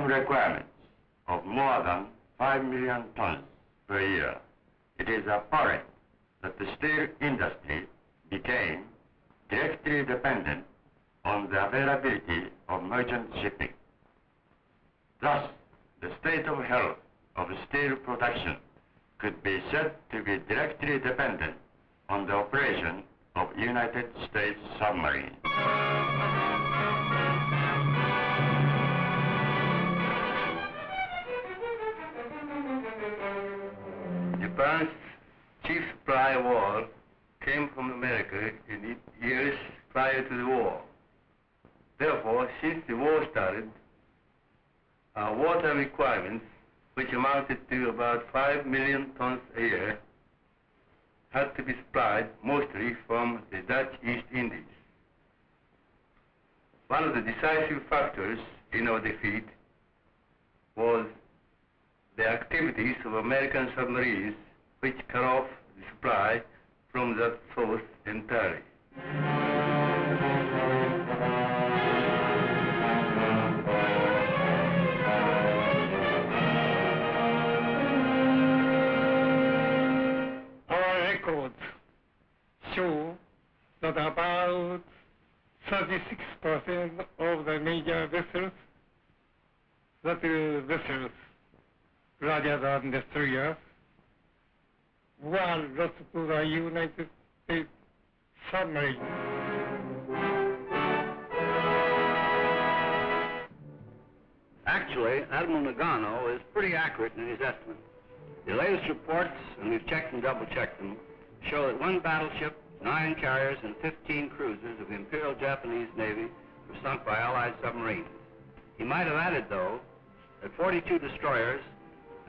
Requirements of more than 5 million tons per year, it is apparent that the steel industry became directly dependent on the availability of merchant shipping. Thus, the state of health of steel production could be said to be directly dependent on the operation of United States submarines. Japan's chief supply of oil came from America in the years prior to the war. Therefore, since the war started, our water requirements, which amounted to about 5 million tons a year, had to be supplied mostly from the Dutch East Indies. One of the decisive factors in our defeat was the activities of American submarines which cut off the supply from that source entirely. Our records show that about 36% of the major vessels, that is vessels larger than destroyers, were lost to the United States submarine. Actually, Admiral Nagano is pretty accurate in his estimates. The latest reports, and we've checked and double-checked them, show that 1 battleship, 9 carriers, and 15 cruisers of the Imperial Japanese Navy were sunk by Allied submarines. He might have added, though, that 42 destroyers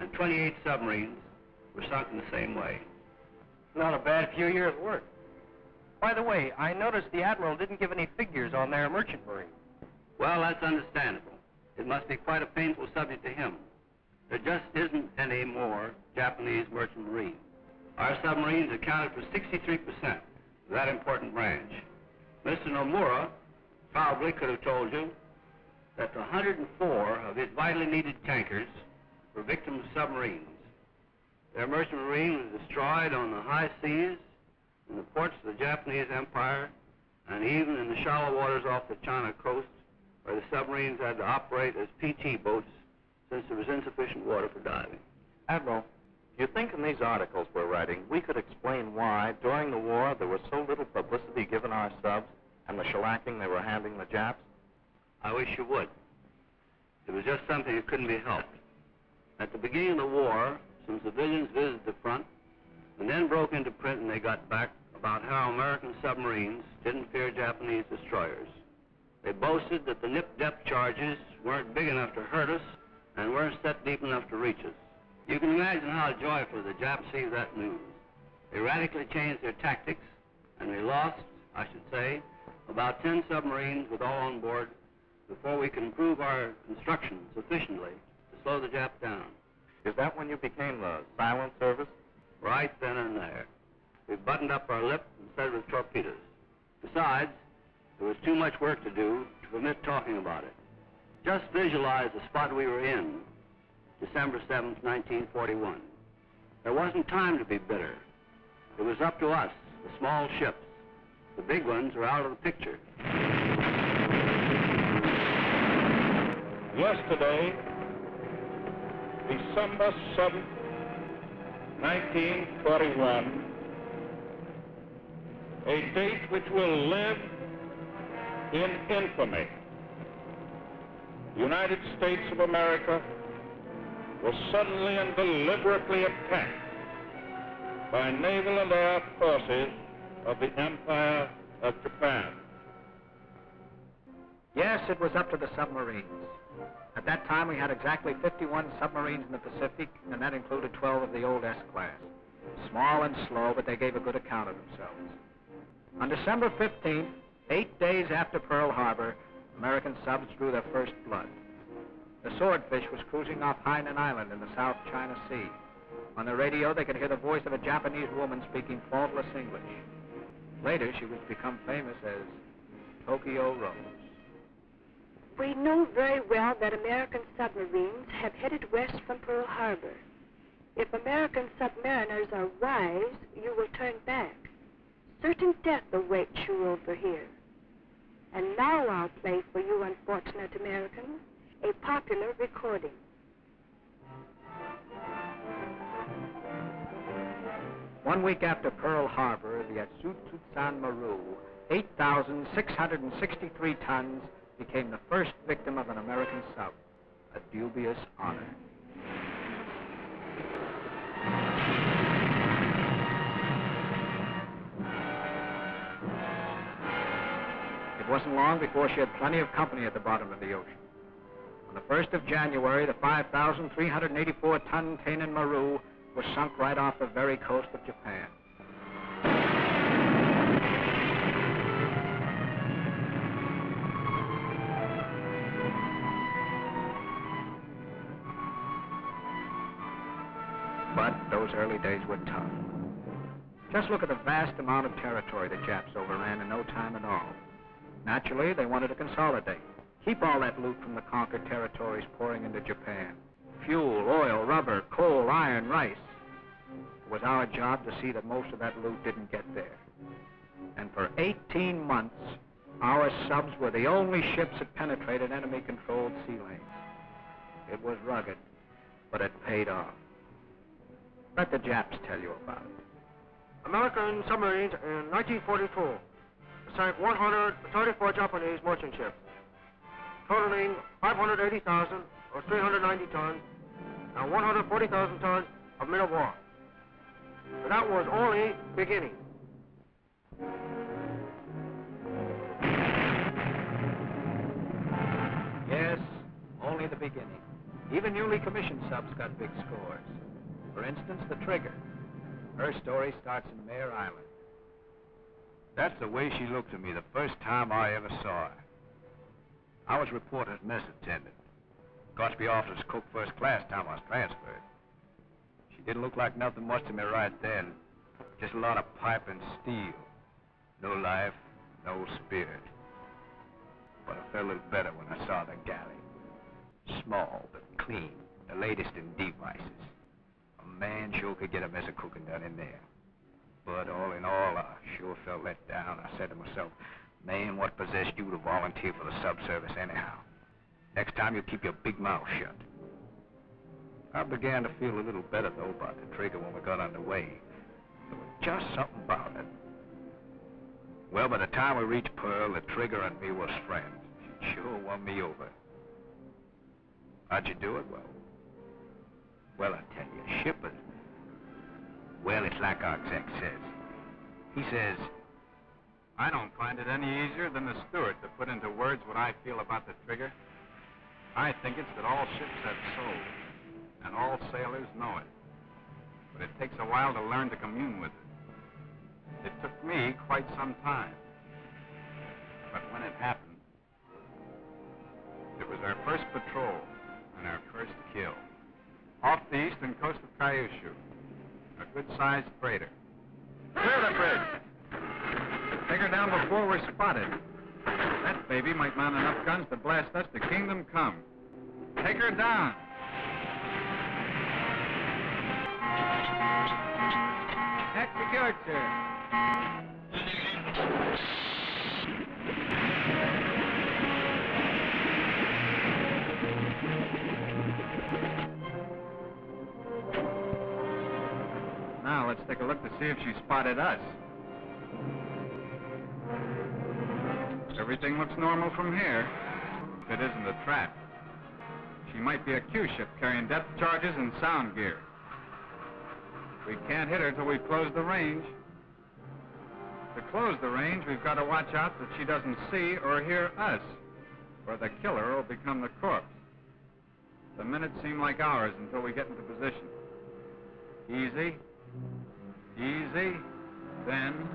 and 28 submarines were sunk in the same way. Not a bad few years' work. By the way, I noticed the Admiral didn't give any figures on their merchant marine. Well, that's understandable. It must be quite a painful subject to him. There just isn't any more Japanese merchant marine. Our submarines accounted for 63% of that important branch. Mr. Nomura probably could have told you that 104 of his vitally needed tankers were victims of submarines. Their merchant marine was destroyed on the high seas, in the ports of the Japanese Empire, and even in the shallow waters off the China coast, where the submarines had to operate as PT boats since there was insufficient water for diving. Admiral, do you think in these articles we're writing we could explain why, during the war, there was so little publicity given our subs and the shellacking they were handing the Japs? I wish you would. It was just something that couldn't be helped. At the beginning of the war, some civilians visited the front and then broke into print and they got back about how American submarines didn't fear Japanese destroyers. They boasted that the nip depth charges weren't big enough to hurt us and weren't set deep enough to reach us. You can imagine how joyfully the Japs received that news. They radically changed their tactics, and we lost, I should say, about 10 submarines with all on board before we could improve our construction sufficiently to slow the Jap down. Is that when you became the silent service? Right then and there. We buttoned up our lip and set it with torpedoes. Besides, there was too much work to do to permit talking about it. Just visualize the spot we were in, December 7th, 1941. There wasn't time to be bitter. It was up to us, the small ships. The big ones were out of the picture. Yesterday, December 7th, 1941, a date which will live in infamy. The United States of America was suddenly and deliberately attacked by naval and air forces of the Empire of Japan. Yes, it was up to the submarines. At that time, we had exactly 51 submarines in the Pacific, and that included 12 of the old S-class. Small and slow, but they gave a good account of themselves. On December 15th, 8 days after Pearl Harbor, American subs drew their first blood. The Swordfish was cruising off Hainan Island in the South China Sea. On the radio, they could hear the voice of a Japanese woman speaking faultless English. Later, she would become famous as Tokyo Rose. We know very well that American submarines have headed west from Pearl Harbor. If American submariners are wise, you will turn back. Certain death awaits you over here. And now I'll play for you unfortunate Americans a popular recording. One week after Pearl Harbor, the Atsutsusan Maru, 8,663 tons, became the first victim of an American sub, a dubious honor. It wasn't long before she had plenty of company at the bottom of the ocean. On the 1st of January, the 5,384-ton Tainan Maru was sunk right off the very coast of Japan. But those early days were tough. Just look at the vast amount of territory the Japs overran in no time at all. Naturally, they wanted to consolidate, keep all that loot from the conquered territories pouring into Japan. Fuel, oil, rubber, coal, iron, rice. It was our job to see that most of that loot didn't get there. And for 18 months, our subs were the only ships that penetrated enemy-controlled sea lanes. It was rugged, but it paid off. Let the Japs tell you about it. American submarines in 1942 sank 134 Japanese merchant ships, totaling 580,000 or 390 tons and 140,000 tons of men of war. But that was only beginning. Yes, only the beginning. Even newly commissioned subs got big scores. For instance, the Trigger. Her story starts in Mare Island. That's the way she looked to me the first time I ever saw her. I was reporter's mess attendant. Got to be officer's cook first class time I was transferred. She didn't look like nothing much to me right then. Just a lot of pipe and steel. No life, no spirit. But I felt a little better when I saw the galley. Small, but clean. The latest in devices. A man sure could get a mess of cooking done in there. But all in all, I sure felt let down. I said to myself, man, what possessed you to volunteer for the sub-service anyhow? Next time you keep your big mouth shut. I began to feel a little better, though, about the Trigger when we got underway. There was just something about it. Well, by the time we reached Pearl, the Trigger and me was friends. She sure won me over. How'd you do it? Well, I tell you, shippers, well, it's like our exec says. He says, I don't find it any easier than the steward to put into words what I feel about the Trigger. I think it's that all ships have souls, and all sailors know it. But it takes a while to learn to commune with it. It took me quite some time. But when it happened, it was our first patrol and our first kill. full-size freighter. Clear the bridge. Take her down before we're spotted. That baby might mount enough guns to blast us to kingdom come. Take her down. That's secured, sir. Now let's take a look to see if she spotted us. Everything looks normal from here. If it isn't a trap. She might be a Q ship carrying depth charges and sound gear. We can't hit her till we close the range. To close the range, we've got to watch out that she doesn't see or hear us, or the killer will become the corpse. The minutes seem like hours until we get into position. Easy. Easy. Then,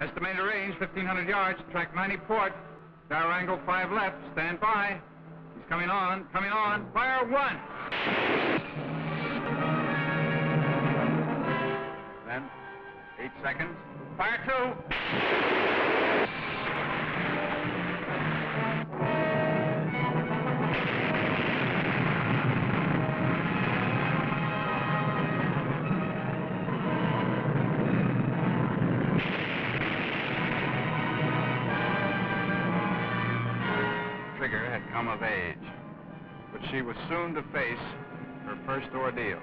estimated range 1,500 yards, track 90 port, tower angle 5 left, stand by. He's coming on, fire 1. Then, 8 seconds, fire 2. Trigger had come of age, but she was soon to face her first ordeal.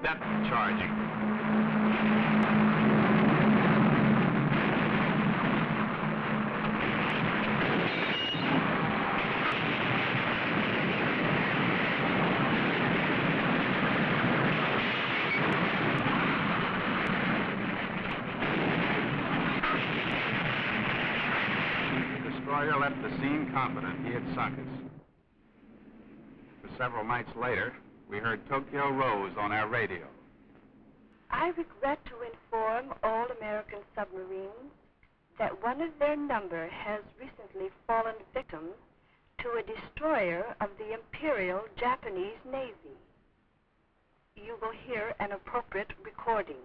Depth charging. The destroyer left the scene confident he had sunk us. Several nights later, we heard Tokyo Rose on our radio. I regret to inform all American submarines that one of their number has recently fallen victim to a destroyer of the Imperial Japanese Navy. You will hear an appropriate recording.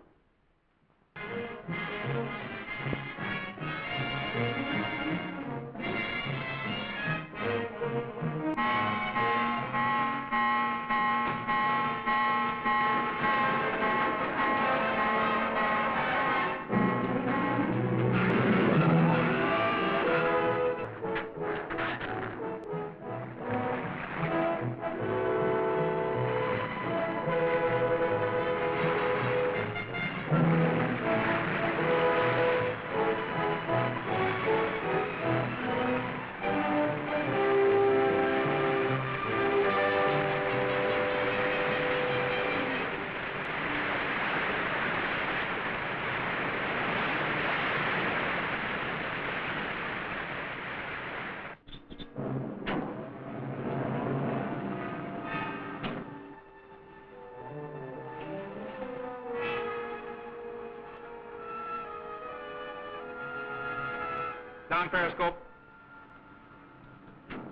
Down periscope.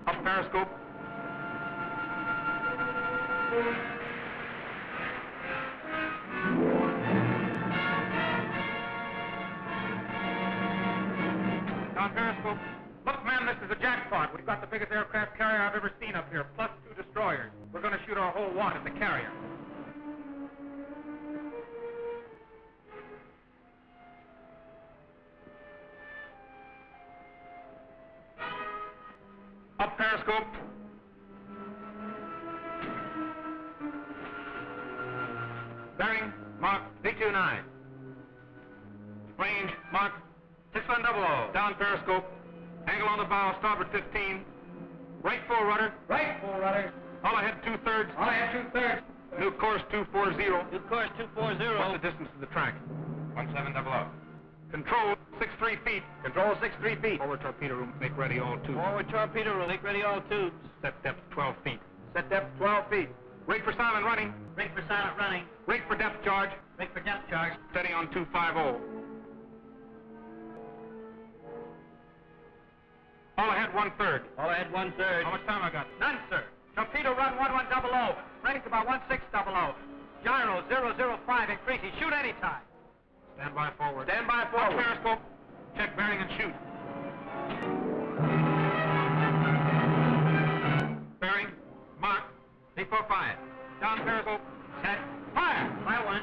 Up periscope. Down periscope. Look, man, this is a jackpot. We've got the biggest aircraft carrier I've ever seen up here, plus 2 destroyers. We're going to shoot our whole wad at the carrier. Up periscope. Bearing, mark 329. Range, mark 6100. Down periscope. Angle on the bow, starboard 15. Right full rudder. Right full rudder. All ahead 2/3. All ahead 2/3. New course 240. New course 240. What's the distance to the track? 1700. Control 63 feet. Control 63 feet. Forward torpedo room, make ready all tubes. Forward torpedo room, make ready all tubes. Set depth 12 feet. Set depth 12 feet. Rate for silent running. Rate for silent running. Rate for depth charge. Rate for depth charge. Steady on 250. All ahead 1/3. All ahead 1/3. How much time I got? None, sir. Torpedo run 1100. Range about 1600. Gyro 005 increasing. Shoot anytime. Stand by forward. Stand by forward. Periscope. Check bearing and shoot. Bearing. Mark. 345. Down periscope. Set. Fire. Fire one.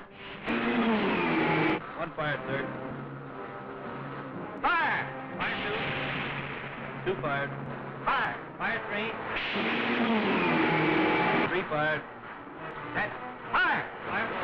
One fired, sir. Fire. Fire two. Two fired. Fire. Fire three. Three fired. Set. Fire. Fire four.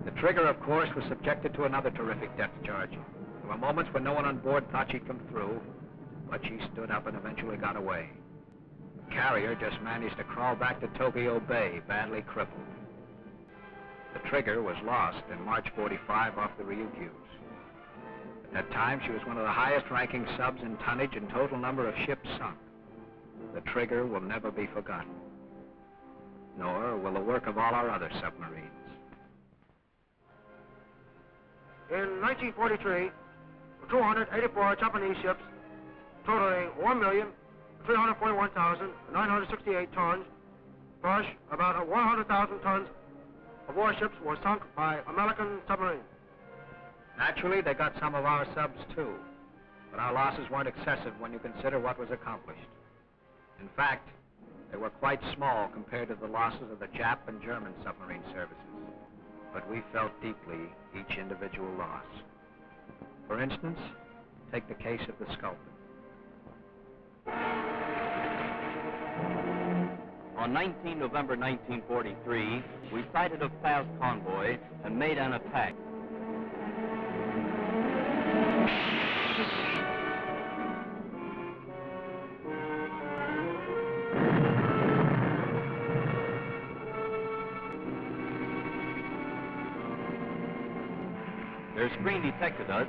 The trigger, of course, was subjected to another terrific depth charge. There were moments when no one on board thought she'd come through, but she stood up and eventually got away. The carrier just managed to crawl back to Tokyo Bay, badly crippled. The trigger was lost in March 45 off the Ryukyus. At that time, she was one of the highest-ranking subs in tonnage and total number of ships sunk. The trigger will never be forgotten, nor will the work of all our other submarines. In 1943, 284 Japanese ships, totaling 1,341,968 tons, plus about 100,000 tons of warships were sunk by American submarines. Naturally, they got some of our subs, too. But our losses weren't excessive when you consider what was accomplished. In fact, they were quite small compared to the losses of the Jap and German submarine services. But we felt deeply each individual loss. For instance, take the case of the Sculpin. On 19 November 1943, we sighted a fast convoy and made an attack. Their screen detected us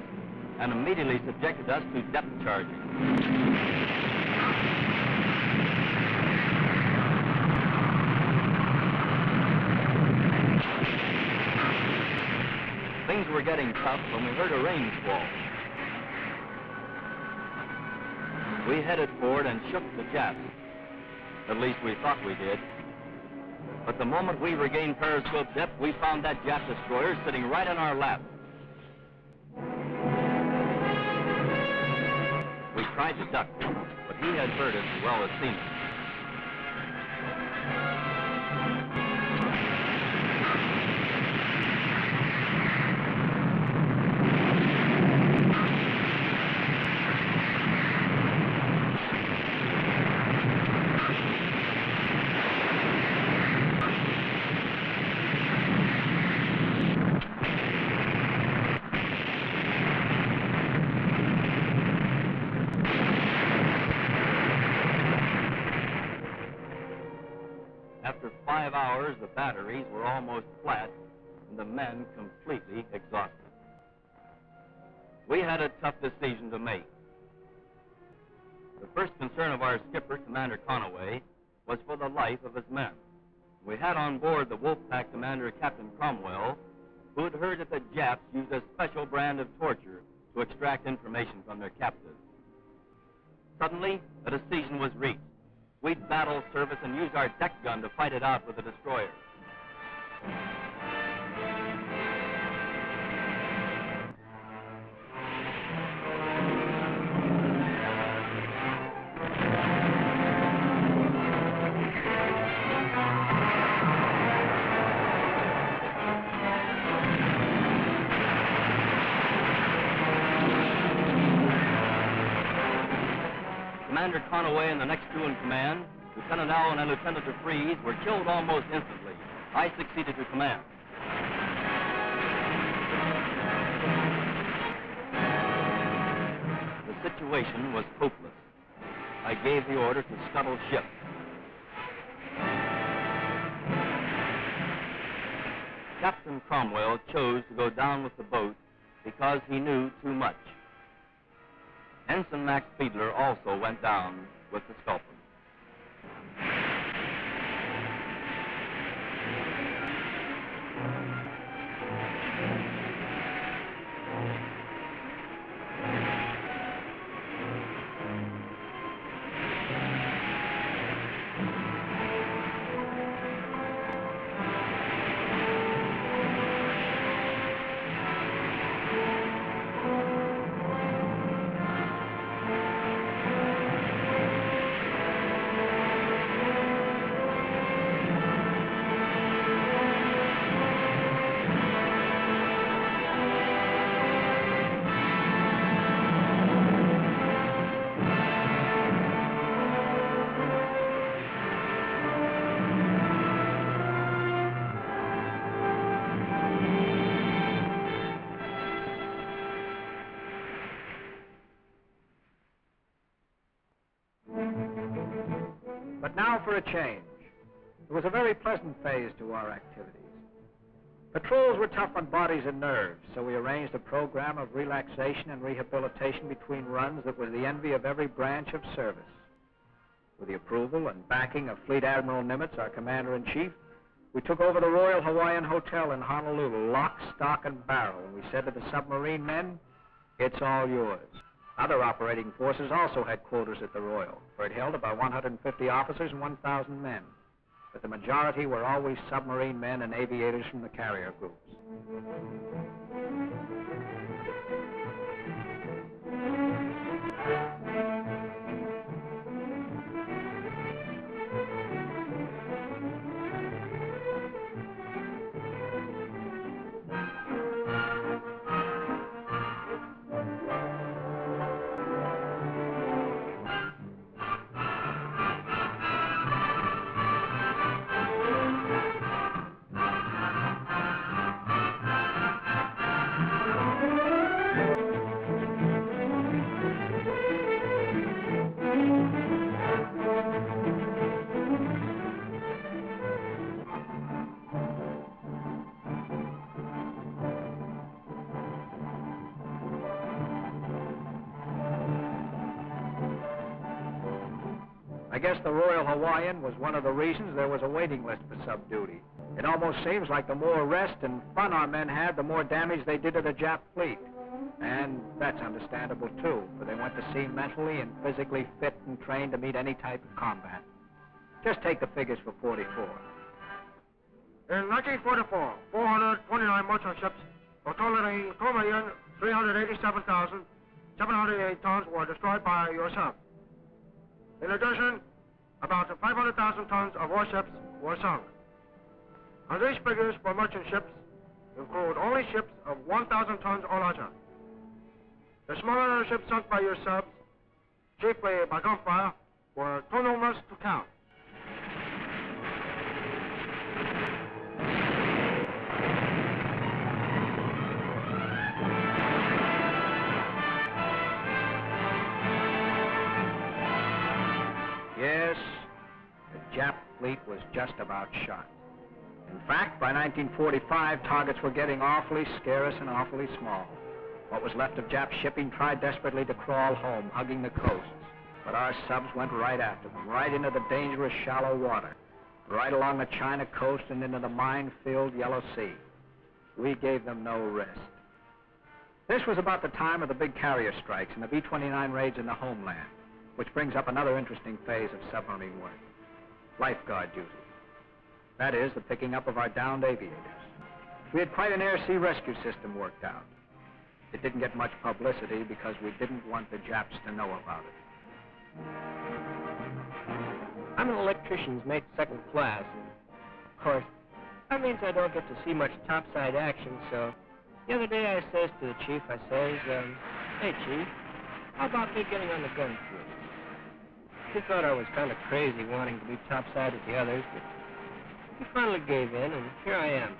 and immediately subjected us to depth charging. Things were getting tough when we heard a rain squall. We headed forward and shook the Japs. At least we thought we did. But the moment we regained periscope depth, we found that Jap destroyer sitting right on our lap. We tried to duck him, but he had heard us as well as seen us. After 5 hours, the batteries were almost flat and the men completely exhausted. We had a tough decision to make. The first concern of our skipper, Commander Conaway, was for the life of his men. We had on board the Wolfpack commander, Captain Cromwell, who had heard that the Japs used a special brand of torture to extract information from their captives. Suddenly, a decision was reached. We'd battle service and use our deck gun to fight it out with the destroyer. Commander Conaway and the next two in command, Lieutenant Allen and Lieutenant DeFries, were killed almost instantly. I succeeded to command. The situation was hopeless. I gave the order to scuttle ship. Captain Cromwell chose to go down with the boat because he knew too much. Ensign Max Fiedler also went down with the Sculpin. But now for a change. It was a very pleasant phase to our activities. Patrols were tough on bodies and nerves, so we arranged a program of relaxation and rehabilitation between runs that was the envy of every branch of service. With the approval and backing of Fleet Admiral Nimitz, our commander-in-chief, we took over the Royal Hawaiian Hotel in Honolulu, lock, stock, and barrel, and we said to the submarine men, "It's all yours." Other operating forces also had quarters at the Royal, for it held about 150 officers and 1,000 men. But the majority were always submarine men and aviators from the carrier groups. I guess the Royal Hawaiian was one of the reasons there was a waiting list for sub-duty. It almost seems like the more rest and fun our men had, the more damage they did to the Jap fleet. And that's understandable, too, for they went to sea mentally and physically fit and trained to meet any type of combat. Just take the figures for 44. In 1944, 429 merchant ships, totaling 2,387,708 tons were destroyed by your sub. In addition, about 500,000 tons of warships were sunk. And these figures for merchant ships include only ships of 1,000 tons or larger. The smaller ships sunk by your subs, chiefly by gunfire, were too numerous to count. Yes, the Jap fleet was just about shot. In fact, by 1945, targets were getting awfully scarce and awfully small. What was left of Jap shipping tried desperately to crawl home, hugging the coasts. But our subs went right after them, right into the dangerous shallow water, right along the China coast and into the mine-filled Yellow Sea. We gave them no rest. This was about the time of the big carrier strikes and the B-29 raids in the homeland, which brings up another interesting phase of submarine work, lifeguard duty. That is, the picking up of our downed aviators. We had quite an air-sea rescue system worked out. It didn't get much publicity because we didn't want the Japs to know about it. I'm an electrician's mate second class, and of course, that means I don't get to see much topside action, so the other day I says to the chief, I says, "Hey, Chief, how about me getting on the gun crew?" He thought I was kind of crazy wanting to be topside with the others, but he finally gave in, and here I am.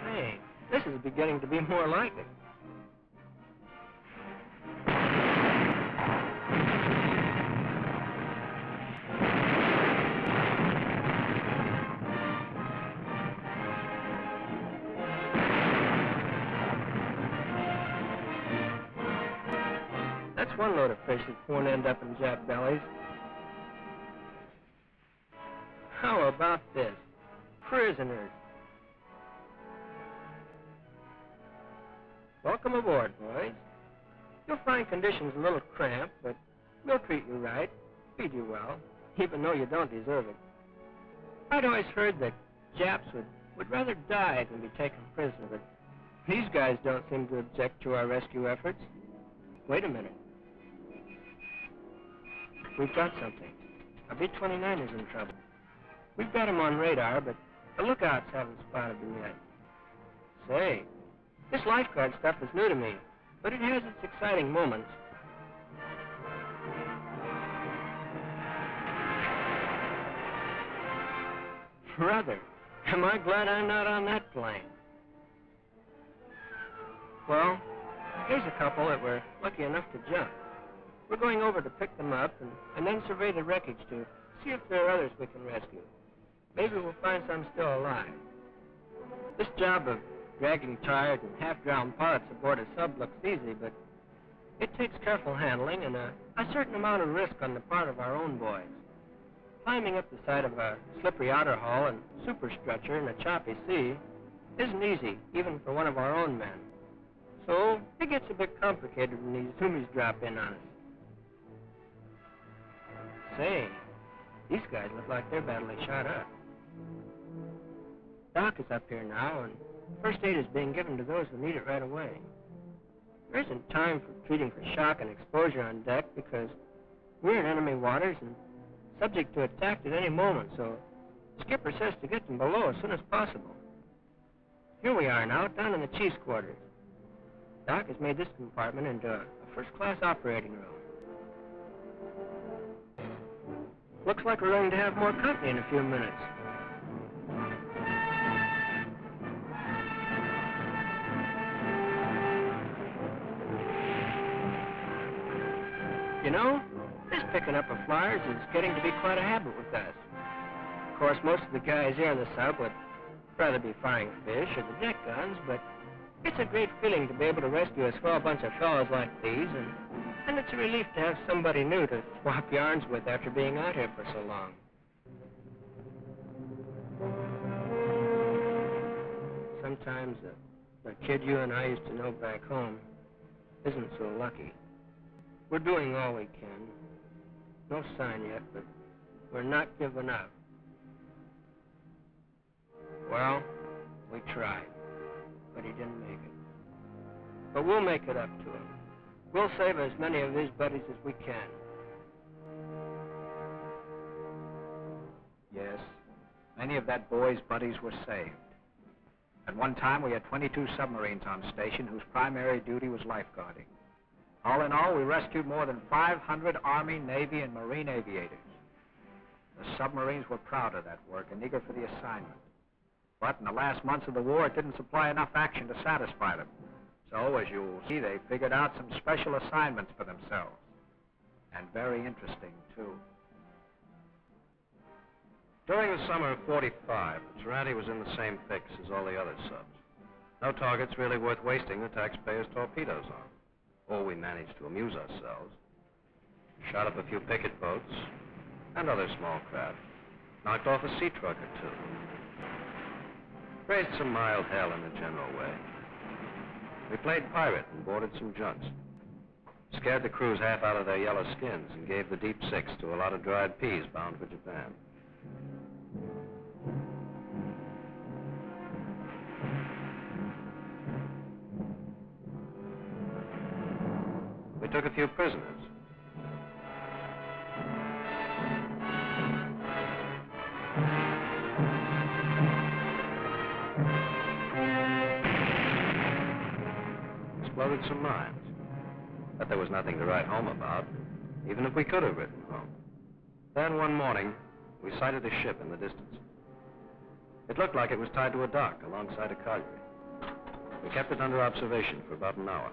Say, this is beginning to be more like it. one load of fish that won't end up in Jap bellies. How about this? Prisoners. Welcome aboard, boys. You'll find conditions a little cramped, but we'll treat you right, feed you well, even though you don't deserve it. I'd always heard that Japs would rather die than be taken prisoner, but these guys don't seem to object to our rescue efforts. Wait a minute. We've got something. Our B-29 is in trouble. We've got him on radar, but the lookouts haven't spotted him yet. Say, this lifeguard stuff is new to me, but it has its exciting moments. Brother, am I glad I'm not on that plane. Well, here's a couple that were lucky enough to jump. We're going over to pick them up and then survey the wreckage to see if there are others we can rescue. Maybe we'll find some still alive. This job of dragging tired and half-drowned pilots aboard a sub looks easy, but it takes careful handling and a certain amount of risk on the part of our own boys. Climbing up the side of a slippery outer hull and superstructure in a choppy sea isn't easy, even for one of our own men. So it gets a bit complicated when these zoomies drop in on us. Say, these guys look like they're badly shot up. Doc is up here now, and first aid is being given to those who need it right away. There isn't time for treating for shock and exposure on deck because we're in enemy waters and subject to attack at any moment, so the skipper says to get them below as soon as possible. Here we are now, down in the chief's quarters. Doc has made this compartment into a first-class operating room. Looks like we're going to have more company in a few minutes. You know, this picking up of flyers is getting to be quite a habit with us. Of course, most of the guys here in the sub would rather be firing fish or the deck guns, but it's a great feeling to be able to rescue a swell bunch of fellows like these, and it's a relief to have somebody new to swap yarns with after being out here for so long. Sometimes the kid you and I used to know back home isn't so lucky. We're doing all we can. No sign yet, but we're not giving up. Well, we tried, but he didn't make it. But we'll make it up to him. We'll save as many of his buddies as we can. Yes, many of that boy's buddies were saved. At one time, we had 22 submarines on station whose primary duty was lifeguarding. All in all, we rescued more than 500 Army, Navy, and Marine aviators. The submarines were proud of that work and eager for the assignment. But in the last months of the war, it didn't supply enough action to satisfy them. So, as you'll see, they figured out some special assignments for themselves. And very interesting, too. During the summer of '45, the Taranti was in the same fix as all the other subs. No targets really worth wasting the taxpayers' torpedoes on. Oh, we managed to amuse ourselves. Shot up a few picket boats and other small craft. Knocked off a sea truck or two. Raised some mild hell in a general way. We played pirate and boarded some junks. Scared the crews half out of their yellow skins and gave the deep six to a lot of dried peas bound for Japan. We took a few prisoners. Exploded some mines. But there was nothing to write home about, even if we could have written home. Then one morning, we sighted a ship in the distance. It looked like it was tied to a dock alongside a colliery. We kept it under observation for about an hour.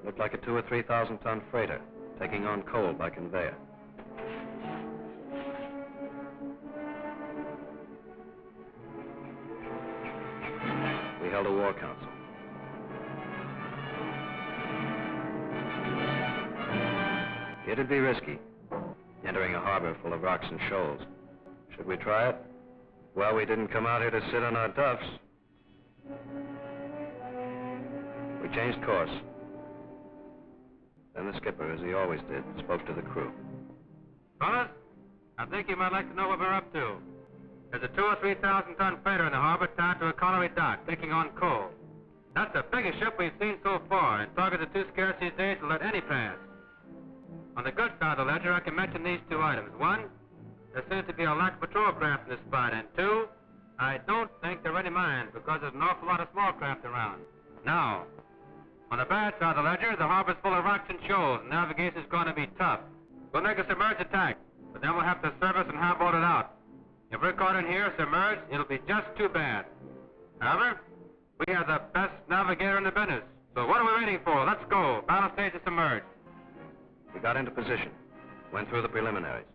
Looked like a 2,000 or 3,000 ton freighter, taking on coal by conveyor. held a war council. It'd be risky, entering a harbor full of rocks and shoals. Should we try it? Well, we didn't come out here to sit on our duffs. We changed course. Then the skipper, as he always did, spoke to the crew. Fellas, I think you might like to know what we're up to. There's a 2,000 or 3,000 ton freighter in the harbor tied to a colliery dock, taking on coal. That's the biggest ship we've seen so far, and targets are too scarce these days to let any pass. On the good side of the ledger, I can mention these two items. One, there seems to be a lack of patrol craft in this spot, and two, I don't think there are any mines because there's an awful lot of small craft around. Now, on the bad side of the ledger, the harbor's full of rocks and shoals, and navigation's going to be tough. We'll make a submerged attack, but then we'll have to service and high-boat it out. If we're caught in here submerged, it'll be just too bad. However, we have the best navigator in the business, so what are we waiting for? Let's go. Battle stage is submerged. We got into position, went through the preliminaries.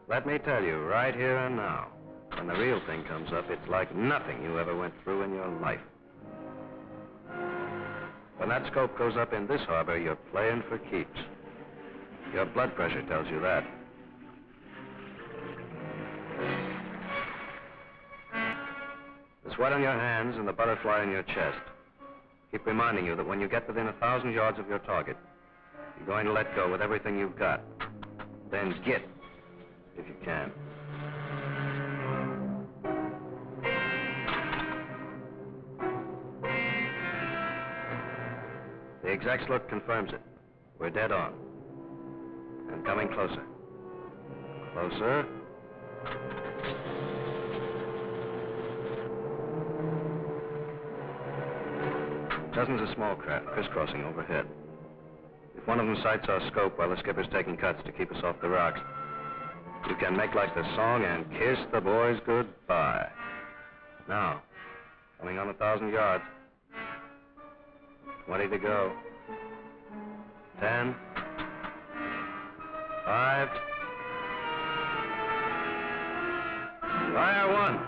Let me tell you, right here and now, when the real thing comes up, it's like nothing you ever went through in your life. When that scope goes up in this harbor, you're playing for keeps. Your blood pressure tells you that. The sweat on your hands and the butterfly in your chest keep reminding you that when you get within 1,000 yards of your target, you're going to let go with everything you've got. Then get, if you can. The exec's look confirms it. We're dead on. And coming closer. Closer. Dozens of small craft crisscrossing overhead. If one of them sights our scope while the skipper's taking cuts to keep us off the rocks, you can make like the song and kiss the boys goodbye. Now, coming on 1,000 yards. 20 to go. 10. 5. Fire 1.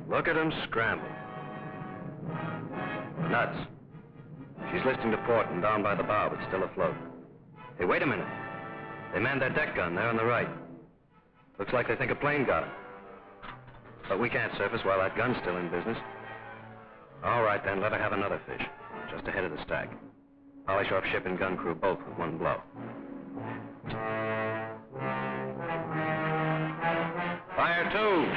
Look at him scramble. Nuts. She's listing to port and down by the bow, but still afloat. Hey, wait a minute. They manned that deck gun there on the right. Looks like they think a plane got him. But we can't surface while that gun's still in business. All right, then, let her have another fish, just ahead of the stack. Polish off ship and gun crew both with one blow. Fire 2!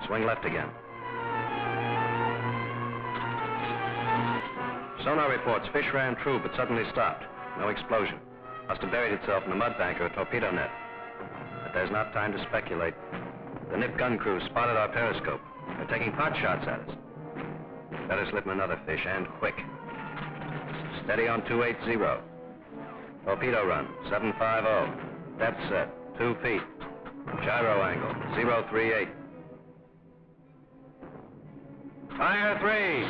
Swing left again. Sonar reports fish ran true, but suddenly stopped. No explosion. Must have buried itself in a mud bank or a torpedo net. But there's not time to speculate. The Nip gun crew spotted our periscope. They're taking pot shots at us. Better slip them another fish, and quick. Steady on 280. Torpedo run, 750. Depth set, 2 feet. Gyro angle, 038. Fire 3!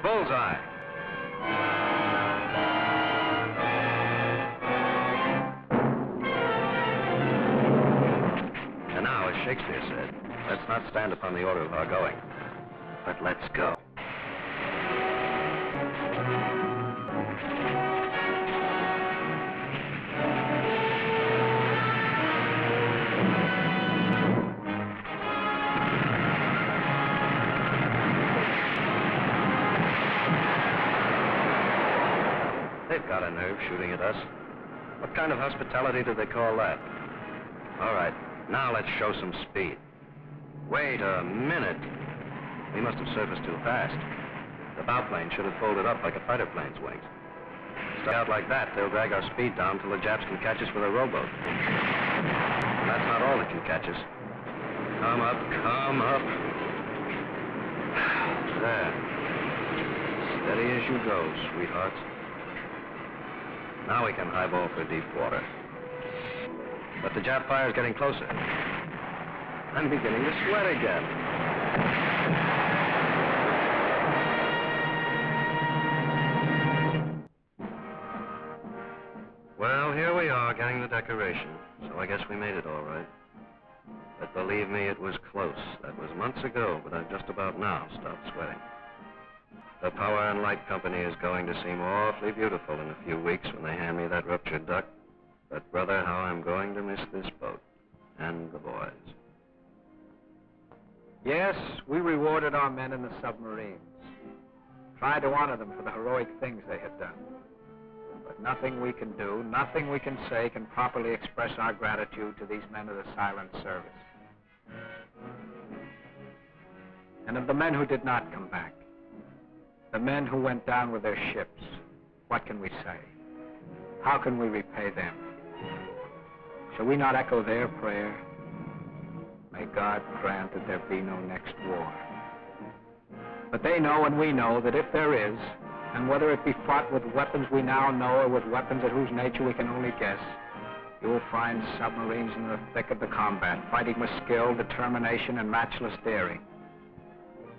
Bullseye. And now, as Shakespeare said, let's not stand upon the order of our going, but let's go. They've got a nerve shooting at us. What kind of hospitality do they call that? All right, now let's show some speed. Wait a minute. We must have surfaced too fast. The bow plane should have folded up like a fighter plane's wings. Start out like that, they'll drag our speed down till the Japs can catch us with a rowboat. And that's not all that can catch us. Come up, come up. There. Steady as you go, sweethearts. Now we can highball for deep water. But the Jap fire's getting closer. I'm beginning to sweat again. Well, here we are, getting the decoration. So I guess we made it all right. But believe me, it was close. That was months ago, but I've just about now stopped sweating. The Power and Light Company is going to seem awfully beautiful in a few weeks when they hand me that ruptured duct. But, brother, how I'm going to miss this boat. And the boys. Yes, we rewarded our men in the submarines. Tried to honor them for the heroic things they had done. But nothing we can do, nothing we can say can properly express our gratitude to these men of the silent service. And of the men who did not come back, the men who went down with their ships, what can we say? How can we repay them? Shall we not echo their prayer? May God grant that there be no next war. But they know and we know that if there is, and whether it be fought with weapons we now know or with weapons at whose nature we can only guess, you will find submarines in the thick of the combat, fighting with skill, determination, and matchless daring,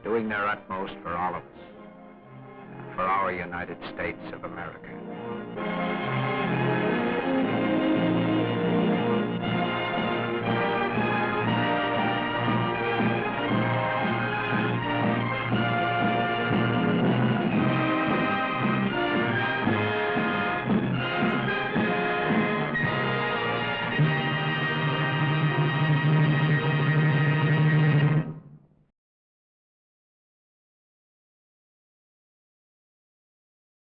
doing their utmost for all of us, for our United States of America.